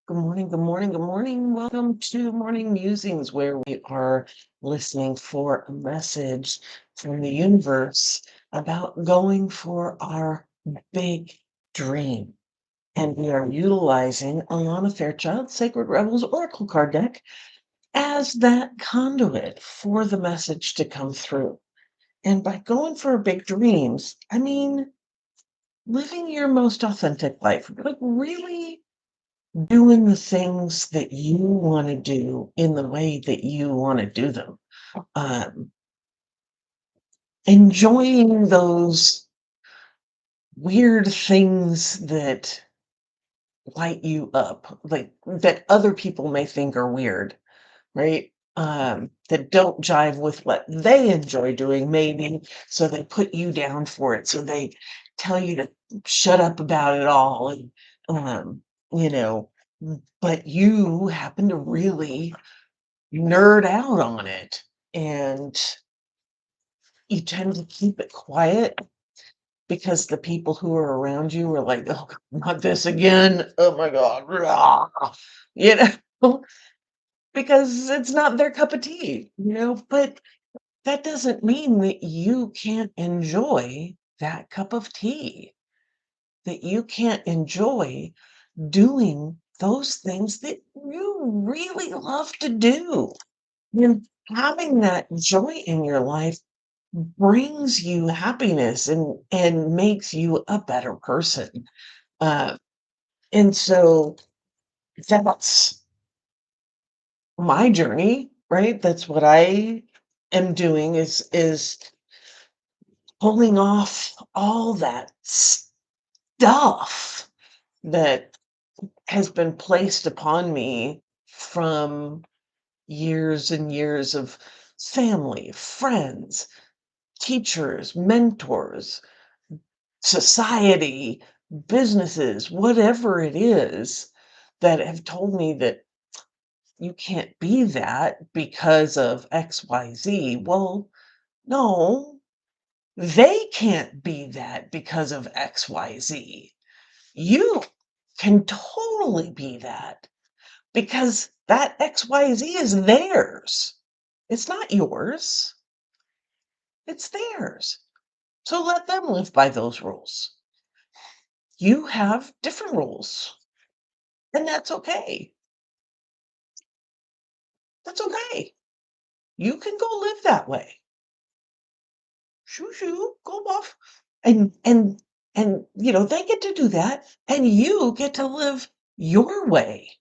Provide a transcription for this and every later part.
Good morning, good morning, good morning. Welcome to Morning Musings, where we are listening for a message from the universe about going for our big dream. And we are utilizing Alana Fairchild, Sacred Rebels Oracle card deck, as that conduit for the message to come through. And by going for big dreams, I mean living your most authentic life, like really doing the things that you want to do in the way that you want to do them. Um, Enjoying those weird things that light you up, like that other people may think are weird, right? That don't jive with what they enjoy doing, maybe. So they put you down for it. So they tell you to shut up about it all. And, you know, but you happen to really nerd out on it, and you tend to keep it quiet because the people who are around you are like, "Oh, not this again. Oh my god." Rah." You know, because it's not their cup of tea, but that doesn't mean that you can't enjoy that cup of tea, that you can't enjoy doing those things that you really love to do. And having that joy in your life brings you happiness and makes you a better person. Uh, and so that's my journey, right? That's what I am doing is pulling off all that stuff that has been placed upon me from years and years of family, friends, teachers, mentors, society, businesses, whatever it is that have told me that you can't be that because of XYZ. Well, no, they can't be that because of XYZ. You can totally be that because that XYZ is theirs. It's not yours, it's theirs. So let them live by those rules. You have different rules, and that's okay. That's okay. You can go live that way. Shoo shoo, go off. And they get to do that, and you get to live your way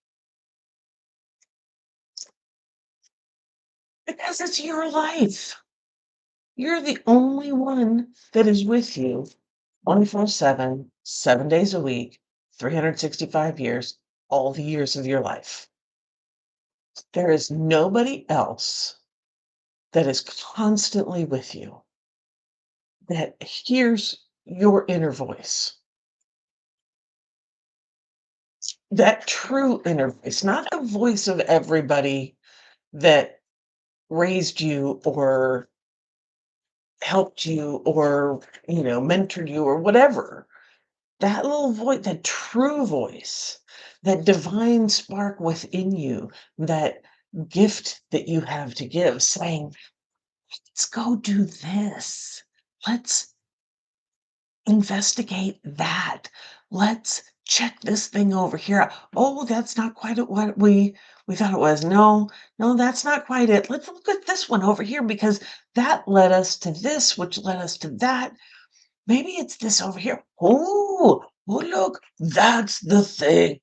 because it's your life. You're the only one that is with you 24/7, 7 days a week, 365 years, all the years of your life. There is nobody else that is constantly with you, that hears your inner voice, that true inner voice, not the voice of everybody that raised you or helped you or, mentored you or whatever. That little voice, that true voice, that divine spark within you, that gift that you have to give, saying, let's go do this. Let's investigate that. Let's check this thing over here. Oh, that's not quite what we thought it was. No, no, that's not quite it. Let's look at this one over here because that led us to this, which led us to that. Maybe it's this over here. Oh, look, that's the thing.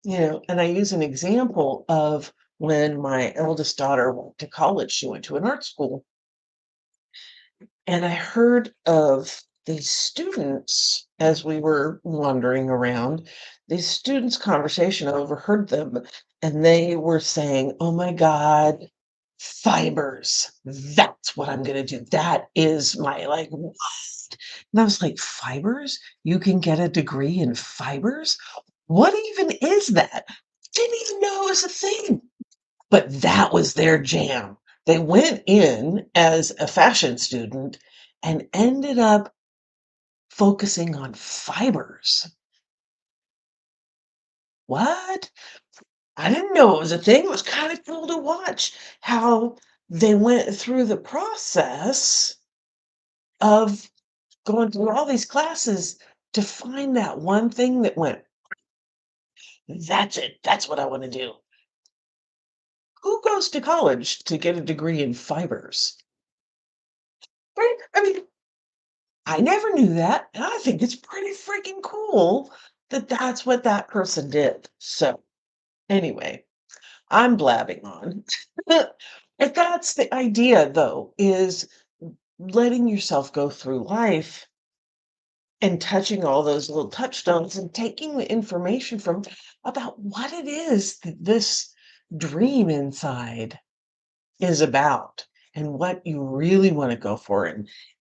And I use an example of when my eldest daughter went to college. She went to an art school, and I heard of these students as we were wandering around. These students' conversation, I overheard them, and they were saying, "Oh my God, fibers. That's what I'm going to do. That is my like what?" And I was like, "Fibers? You can get a degree in fibers? What even is that?" Didn't even know it was a thing. But that was their jam. They went in as a fashion student and ended up focusing on fibers. What? I didn't know it was a thing. It was kind of cool to watch how they went through the process of going through all these classes to find that one thing that went, that's it. That's what I want to do. Who goes to college to get a degree in fibers? Right? I mean, I never knew that. And I think it's pretty freaking cool that that's what that person did. So, anyway, I'm blabbing on. But that's the idea, though, is letting yourself go through life and touching all those little touchstones and taking the information from about what it is that this dream inside is about and what you really want to go for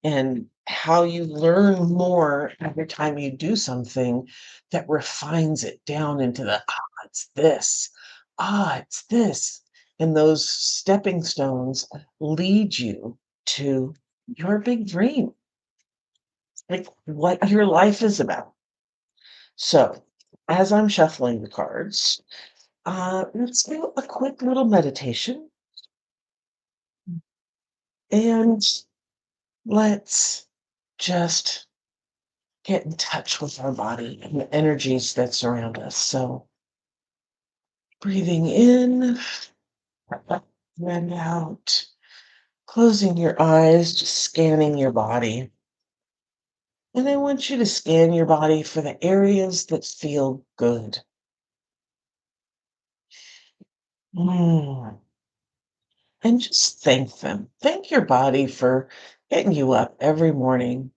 and how you learn more every time you do something that refines it down into the it's this, it's this. And those stepping stones lead you to your big dream, like what your life is about. So, as I'm shuffling the cards, let's do a quick little meditation and let's just get in touch with our body and the energies that surround us. So, breathing in and out, closing your eyes, just scanning your body. And I want you to scan your body for the areas that feel good. Mm. And just thank them. Thank your body for getting you up every morning,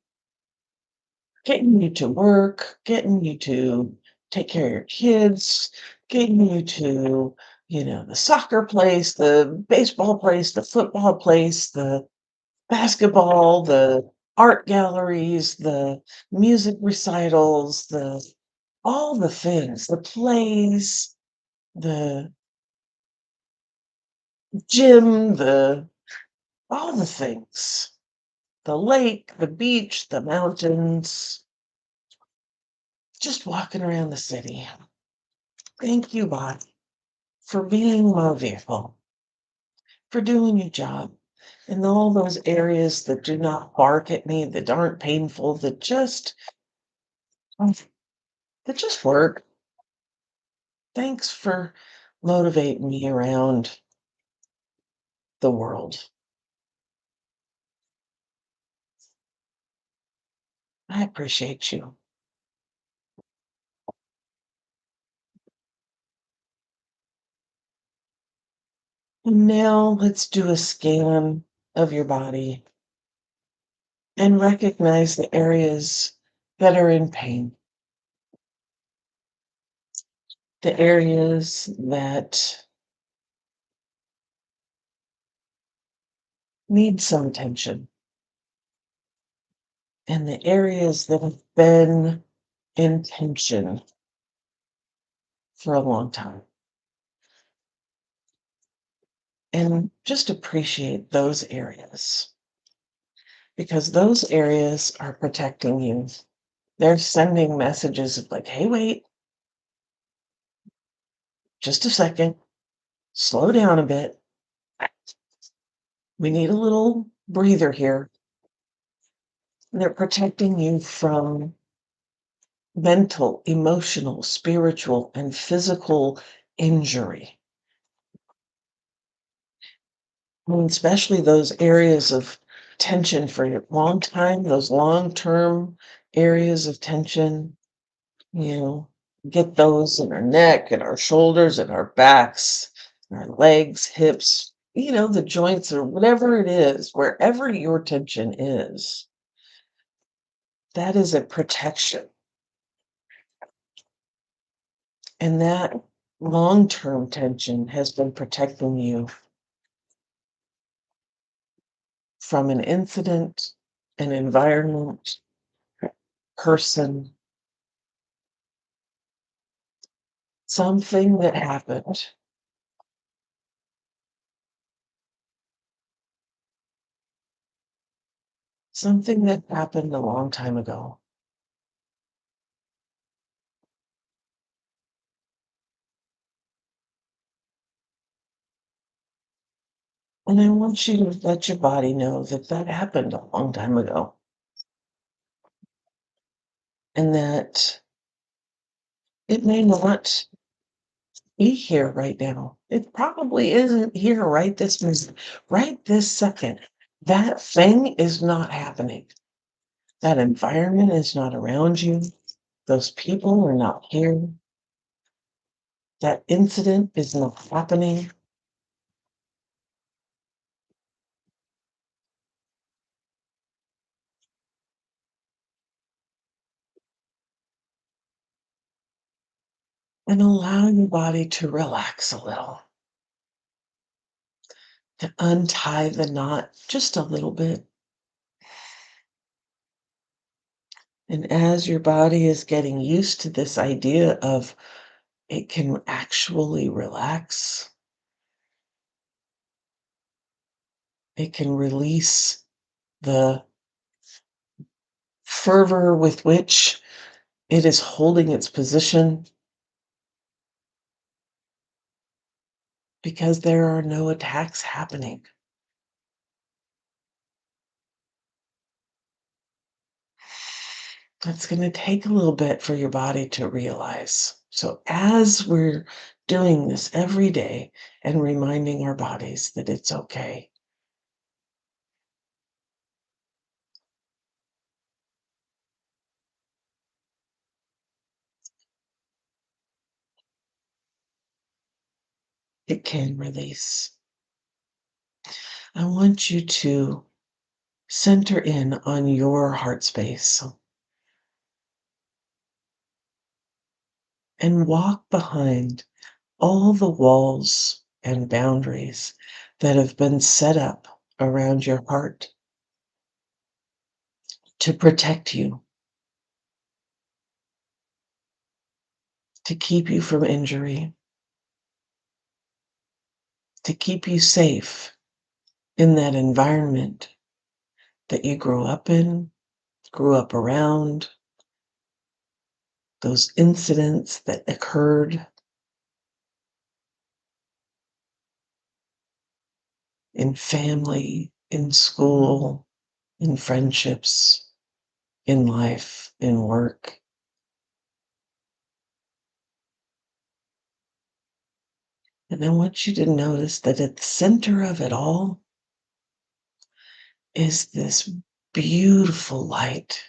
getting you to work, getting you to take care of your kids, getting you to, the soccer place, the baseball place, the football place, the basketball, the art galleries, the music recitals, the all the things, the plays, the gym, the all the things. The lake, the beach, the mountains, just walking around the city. Thank you, body, for being my vehicle, for doing your job. In all those areas that do not bark at me, that aren't painful, that just work. Thanks for motivating me around the world. I appreciate you. And now let's do a scan of your body and recognize the areas that are in pain, the areas that need some attention, and the areas that have been in tension for a long time. And just appreciate those areas because those areas are protecting you. They're sending messages of like, hey, wait, just a second, slow down a bit. We need a little breather here. They're protecting you from mental, emotional, spiritual, and physical injury. And especially those areas of tension for a long time, those long-term areas of tension, you know, get those in our neck and our shoulders and our backs, our legs, hips, the joints or whatever it is, wherever your tension is, that is a protection. And that long-term tension has been protecting you from an incident, an environment, person, something that happened. Something that happened a long time ago. And I want you to let your body know that that happened a long time ago and that it may not be here right now. It probably isn't here right this minute, right this second. That thing is not happening. That environment is not around you. Those people are not here. That incident is not happening. And allow your body to relax a little, to untie the knot just a little bit. And as your body is getting used to this idea of it can actually relax, it can release the fervor with which it is holding its position because there are no attacks happening. That's going to take a little bit for your body to realize. So, as we're doing this every day and reminding our bodies that it's okay, it can release. I want you to center in on your heart space and walk behind all the walls and boundaries that have been set up around your heart to protect you, to keep you from injury, to keep you safe in that environment that you grew up in, grew up around, those incidents that occurred in family, in school, in friendships, in life, in work. And I want you to notice that at the center of it all is this beautiful light,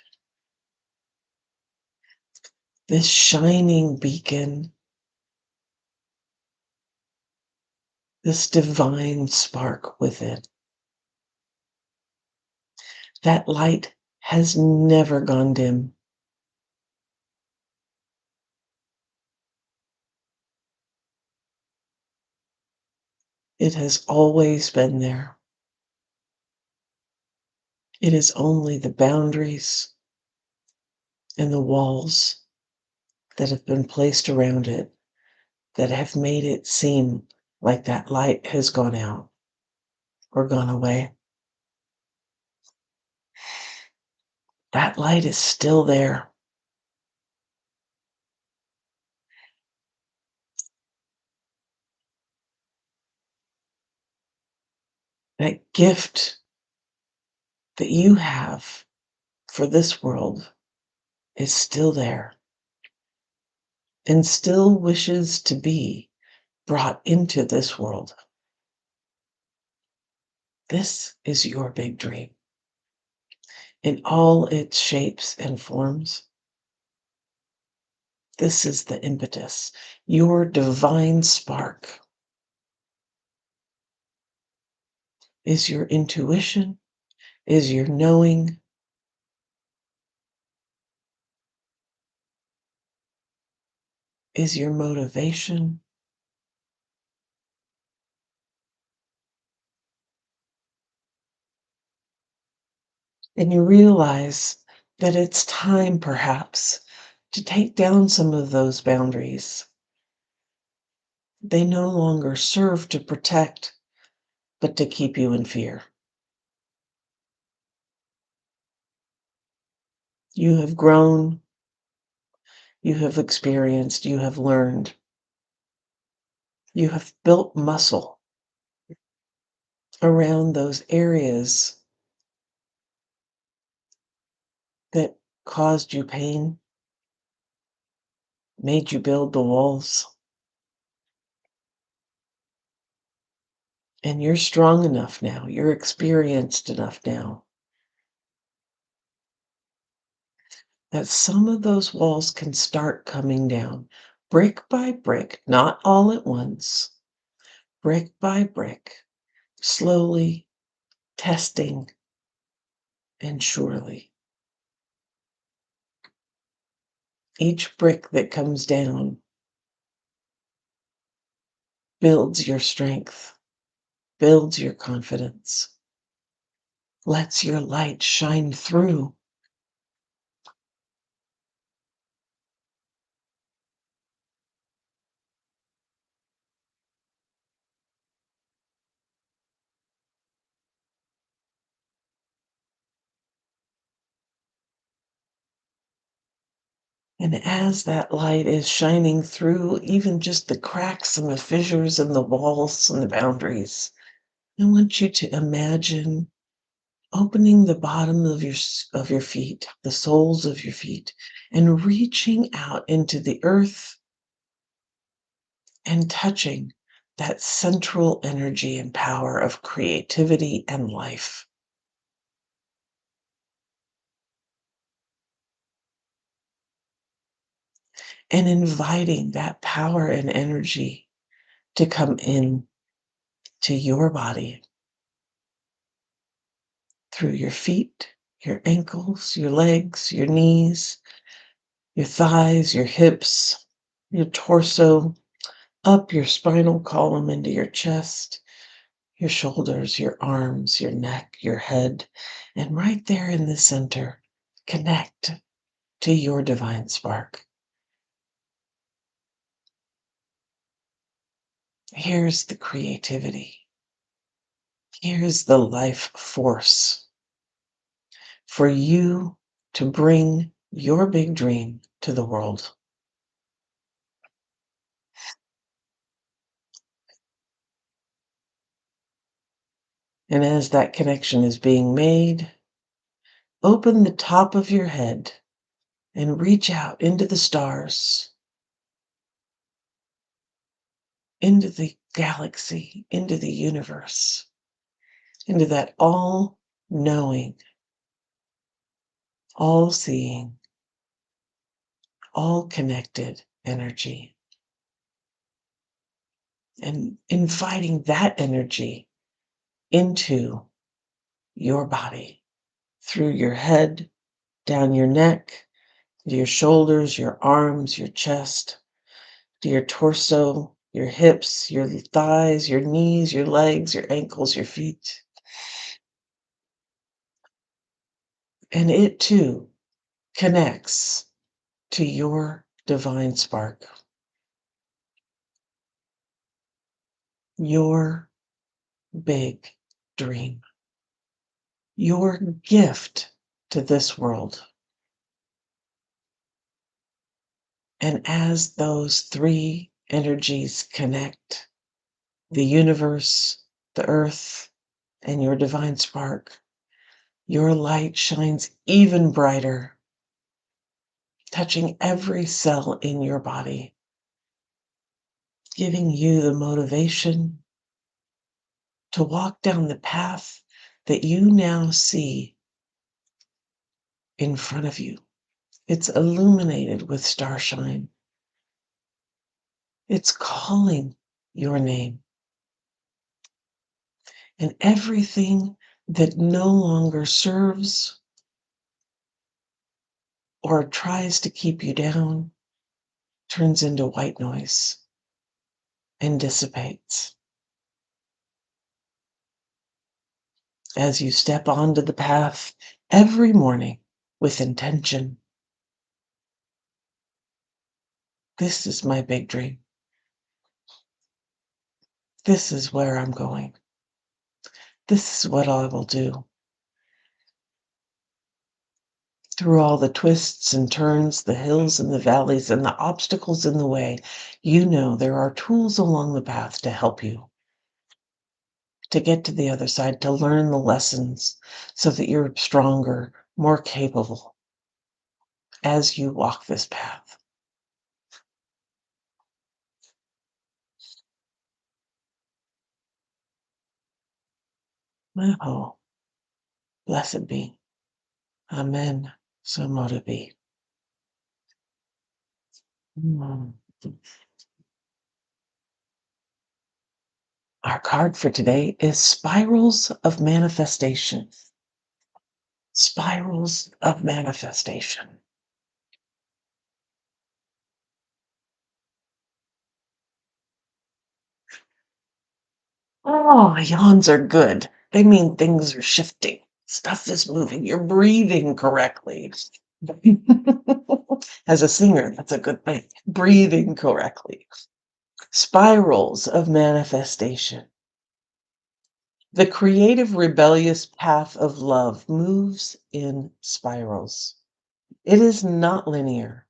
this shining beacon, this divine spark within. That light has never gone dim. It has always been there. It is only the boundaries and the walls that have been placed around it that have made it seem like that light has gone out or gone away. That light is still there. That gift that you have for this world is still there and still wishes to be brought into this world. This is your big dream in all its shapes and forms. This is the impetus, your divine spark is your intuition, is your knowing, is your motivation. And you realize that it's time, perhaps, to take down some of those boundaries. They no longer serve to protect, but to keep you in fear. You have grown, you have experienced, you have learned, you have built muscle around those areas that caused you pain, made you build the walls. And you're strong enough now, you're experienced enough now that some of those walls can start coming down brick by brick, not all at once, brick by brick, slowly, testing, and surely. Each brick that comes down builds your strength, builds your confidence, lets your light shine through. And as that light is shining through even just the cracks and the fissures in the walls and the boundaries, I want you to imagine opening the bottom of your feet, the soles of your feet, and reaching out into the earth and touching that central energy and power of creativity and life. And inviting that power and energy to come in to your body through your feet, your ankles, your legs, your knees, your thighs, your hips, your torso, up your spinal column into your chest, your shoulders, your arms, your neck, your head, and right there in the center, connect to your divine spark. Here's the creativity. Here's the life force for you to bring your big dream to the world. And as that connection is being made, open the top of your head and reach out into the stars, into the galaxy, into the universe, into that all knowing, all seeing, all connected energy. And inviting that energy into your body through your head, down your neck, to your shoulders, your arms, your chest, to your torso, your hips, your thighs, your knees, your legs, your ankles, your feet. And it too connects to your divine spark, your big dream, your gift to this world. And as those three energies connect, the universe, the earth, and your divine spark, your light shines even brighter, touching every cell in your body, giving you the motivation to walk down the path that you now see in front of you. It's illuminated with starshine. It's calling your name. And everything that no longer serves or tries to keep you down turns into white noise and dissipates. As you step onto the path every morning with intention, this is my big dream. This is where I'm going. This is what I will do. Through all the twists and turns, the hills and the valleys, and the obstacles in the way, you know there are tools along the path to help you. to get to the other side, to learn the lessons so that you're stronger, more capable as you walk this path. Oh, blessed be. Amen. So mote it be. Mm. Our card for today is Spirals of Manifestation. Spirals of Manifestation. Oh, yawns are good. They mean things are shifting. Stuff is moving. You're breathing correctly. As a singer, that's a good thing. Breathing correctly. Spirals of manifestation. The creative, rebellious path of love moves in spirals. It is not linear.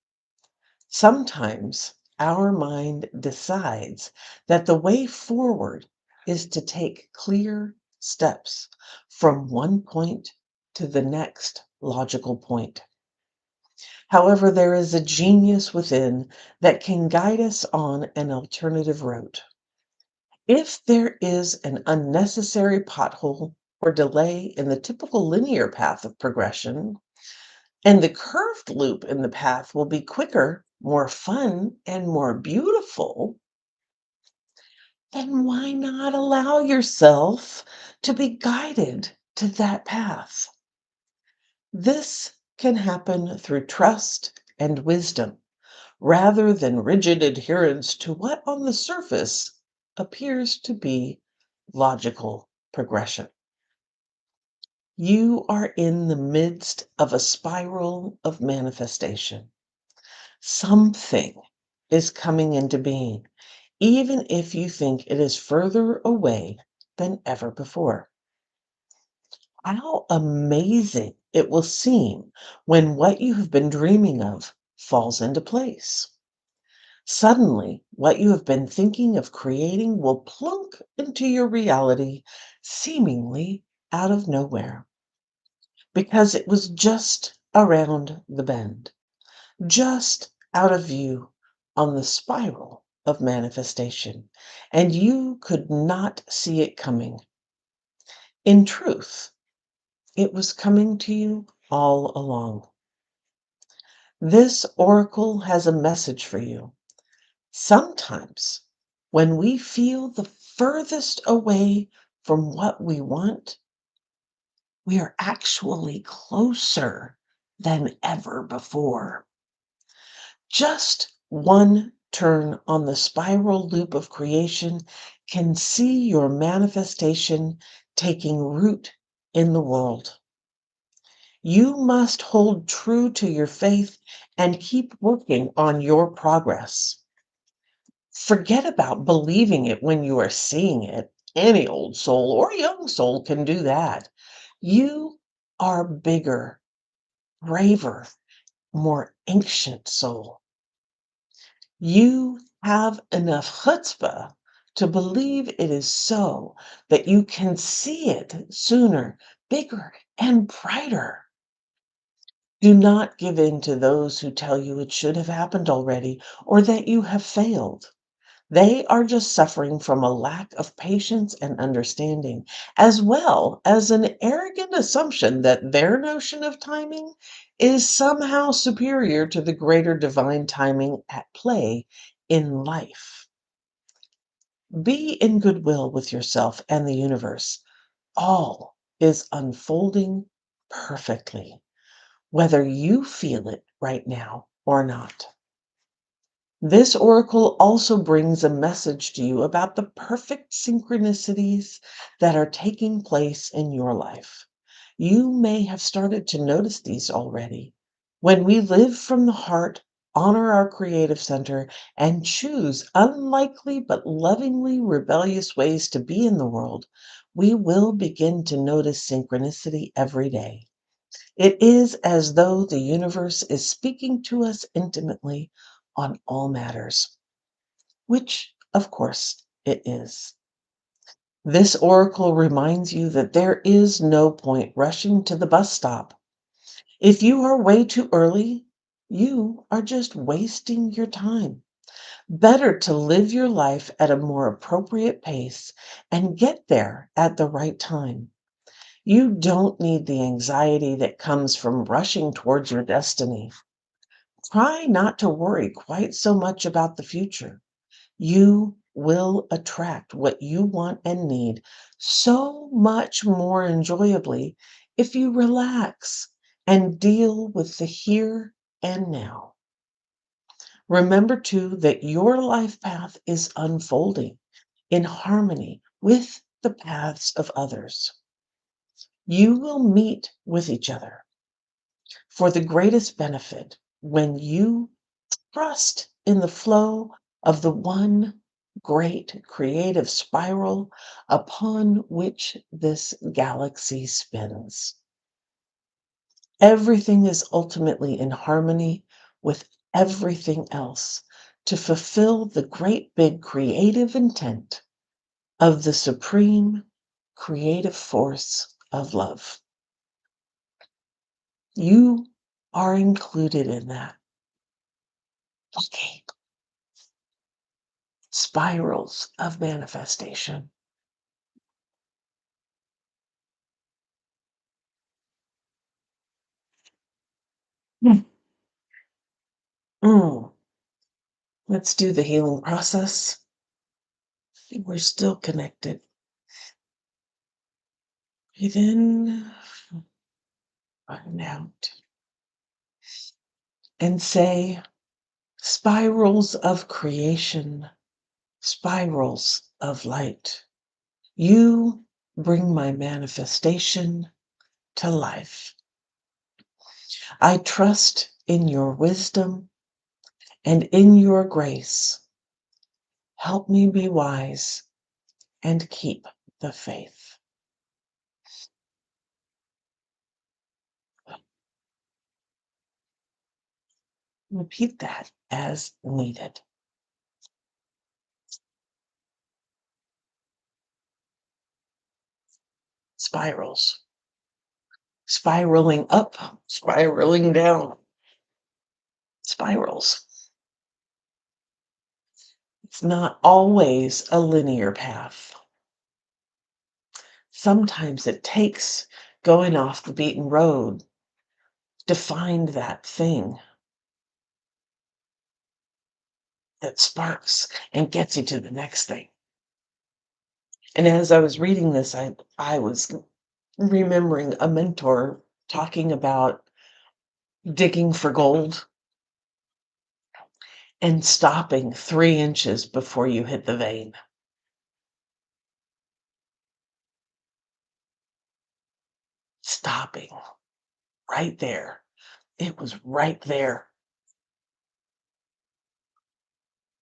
Sometimes our mind decides that the way forward is to take clear steps from one point to the next logical point. However, there is a genius within that can guide us on an alternative route. If there is an unnecessary pothole or delay in the typical linear path of progression, and the curved loop in the path will be quicker, more fun, and more beautiful, then why not allow yourself to be guided to that path? This can happen through trust and wisdom rather than rigid adherence to what on the surface appears to be logical progression. You are in the midst of a spiral of manifestation. Something is coming into being, even if you think it is further away than ever before. How amazing it will seem when what you have been dreaming of falls into place. Suddenly, what you have been thinking of creating will plunk into your reality, seemingly out of nowhere, because it was just around the bend, just out of view on the spiral of manifestation, and you could not see it coming. In truth, it was coming to you all along. This oracle has a message for you. Sometimes, when we feel the furthest away from what we want, we are actually closer than ever before. Just one turn on the spiral loop of creation can see your manifestation taking root in the world. You must hold true to your faith and keep working on your progress. Forget about believing it when you are seeing it. Any old soul or young soul can do that. You are bigger, braver, more ancient soul. You have enough chutzpah to believe it is so that you can see it sooner, bigger, and brighter. Do not give in to those who tell you it should have happened already or that you have failed. They are just suffering from a lack of patience and understanding, as well as an arrogant assumption that their notion of timing is somehow superior to the greater divine timing at play in life. Be in goodwill with yourself and the universe. All is unfolding perfectly, whether you feel it right now or not. This oracle also brings a message to you about the perfect synchronicities that are taking place in your life. You may have started to notice these already. When we live from the heart, honor our creative center, and choose unlikely but lovingly rebellious ways to be in the world, we will begin to notice synchronicity every day. It is as though the universe is speaking to us intimately on all matters, which, of course, it is. This oracle reminds you that there is no point rushing to the bus stop. If you are way too early, you are just wasting your time. Better to live your life at a more appropriate pace and get there at the right time. You don't need the anxiety that comes from rushing towards your destiny. Try not to worry quite so much about the future. You will attract what you want and need so much more enjoyably if you relax and deal with the here and now. Remember too that your life path is unfolding in harmony with the paths of others. You will meet with each other for the greatest benefit when you trust in the flow of the one great creative spiral upon which this galaxy spins. Everything is ultimately in harmony with everything else to fulfill the great big creative intent of the supreme creative force of love. You are included in that. Okay. Spirals of manifestation. Mm. Mm. Let's do the healing process. We're still connected. Breathe in and out. And say, spirals of creation, spirals of light. You bring my manifestation to life. I trust in your wisdom and in your grace. Help me be wise and keep the faith. Repeat that as needed. Spirals. Spiraling up, spiraling down. Spirals. It's not always a linear path. Sometimes it takes going off the beaten road to find that thing that sparks and gets you to the next thing. And as I was reading this, I was remembering a mentor talking about digging for gold and stopping 3 inches before you hit the vein. Stopping right there. It was right there.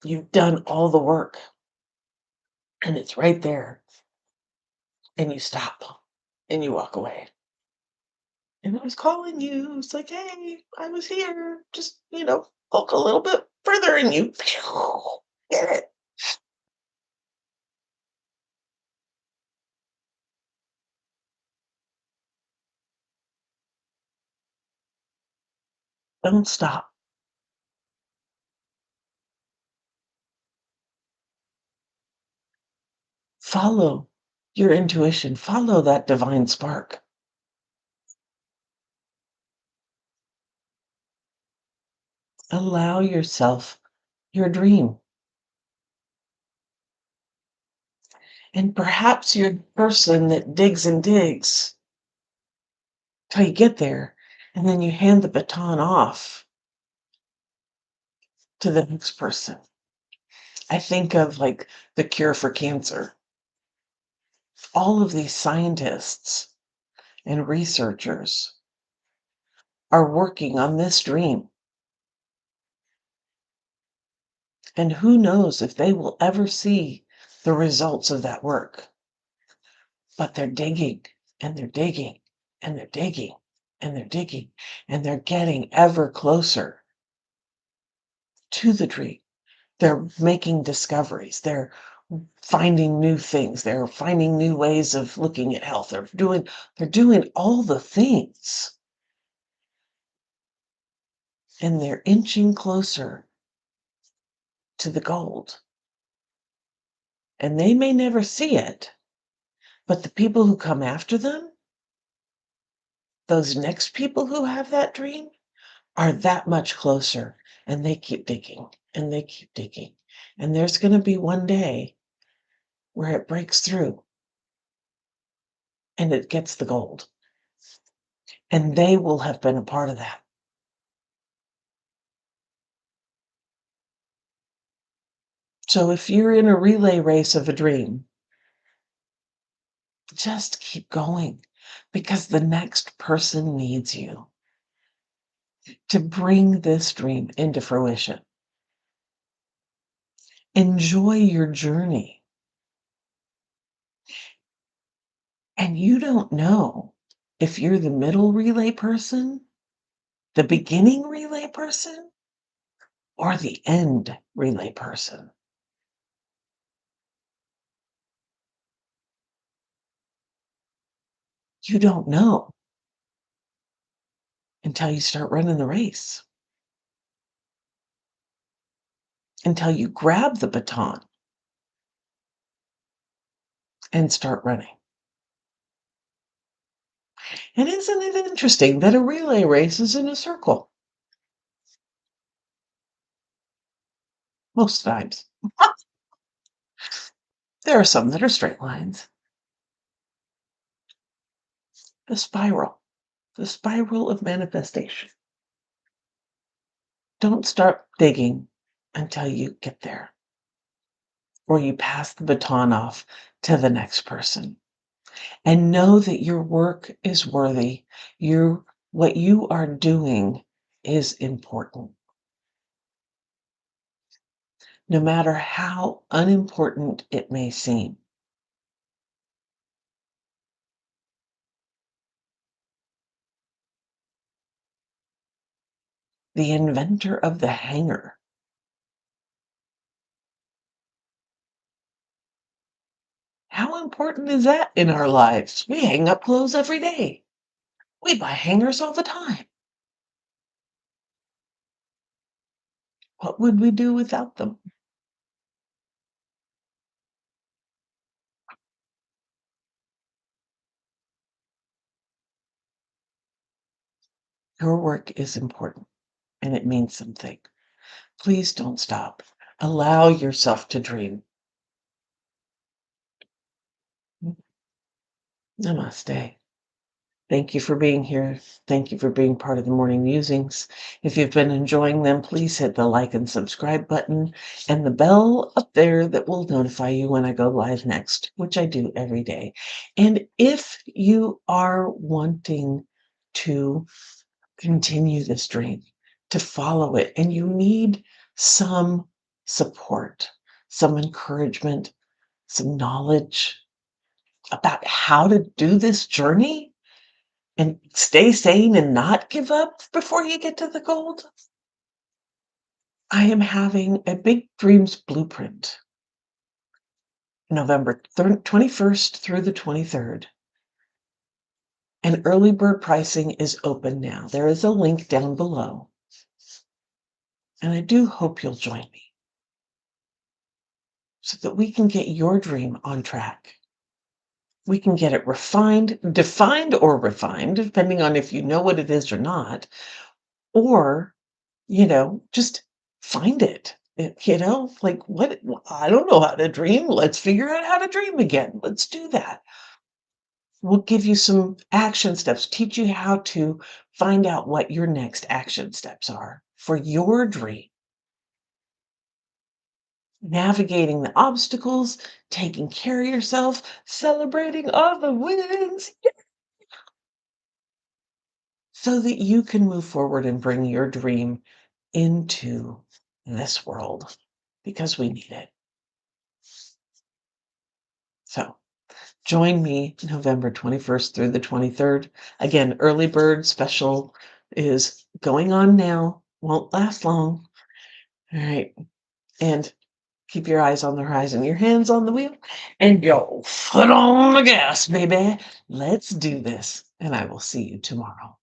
You've done all the work and it's right there. And you stop and you walk away. And I was calling you. It's like, hey, I was here. Just, poke a little bit further and you get it. Don't stop. Follow your intuition. Follow that divine spark. Allow yourself your dream. And perhaps you're the person that digs and digs till you get there. And then you hand the baton off to the next person. I think of like the cure for cancer. All of these scientists and researchers are working on this dream. And who knows if they will ever see the results of that work. But they're digging and they're digging and they're digging and they're digging and they're getting ever closer to the dream. They're making discoveries. They're finding new things. They're finding new ways of looking at health. They're doing all the things, and they're inching closer to the gold. And they may never see it, but the people who come after them, those next people who have that dream, are that much closer, and they keep digging, and they keep digging. And there's going to be one day where it breaks through and it gets the gold. And they will have been a part of that. So if you're in a relay race of a dream, just keep going, because the next person needs you to bring this dream into fruition. Enjoy your journey. And you don't know if you're the middle relay person, the beginning relay person, or the end relay person. You don't know until you start running the race, until you grab the baton and start running. And isn't it interesting that a relay race is in a circle most times? There are some that are straight lines. The spiral of manifestation. Don't start digging until you get there, or you pass the baton off to the next person. And know that your work is worthy. What you are doing is important, no matter how unimportant it may seem. The inventor of the hanger. How important is that in our lives? We hang up clothes every day. We buy hangers all the time. What would we do without them? Your work is important, and it means something. Please don't stop. Allow yourself to dream. Namaste. Thank you for being here. Thank you for being part of the morning musings. If you've been enjoying them, please hit the like and subscribe button and the bell up there that will notify you when I go live next, which I do every day. And if you are wanting to continue this dream, to follow it, and you need some support, some encouragement, some knowledge about how to do this journey, and stay sane and not give up before you get to the gold, I am having a Big Dreams Blueprint, November 21st through the 23rd. And early bird pricing is open now. There is a link down below. And I do hope you'll join me so that we can get your dream on track. We can get it defined or refined, depending on if you know what it is or not, or just find it. Like, what? I don't know how to dream. Let's figure out how to dream again. Let's do that. We'll give you some action steps, teach you how to find out what your next action steps are for your dream. Navigating the obstacles, taking care of yourself, celebrating all the wins, so that you can move forward and bring your dream into this world, because we need it. So join me November 21st through the 23rd. Again, early bird special is going on now. Won't last long. All right. And Keep your eyes on the horizon, your hands on the wheel, and your foot on the gas, baby. Let's do this. And I will see you tomorrow.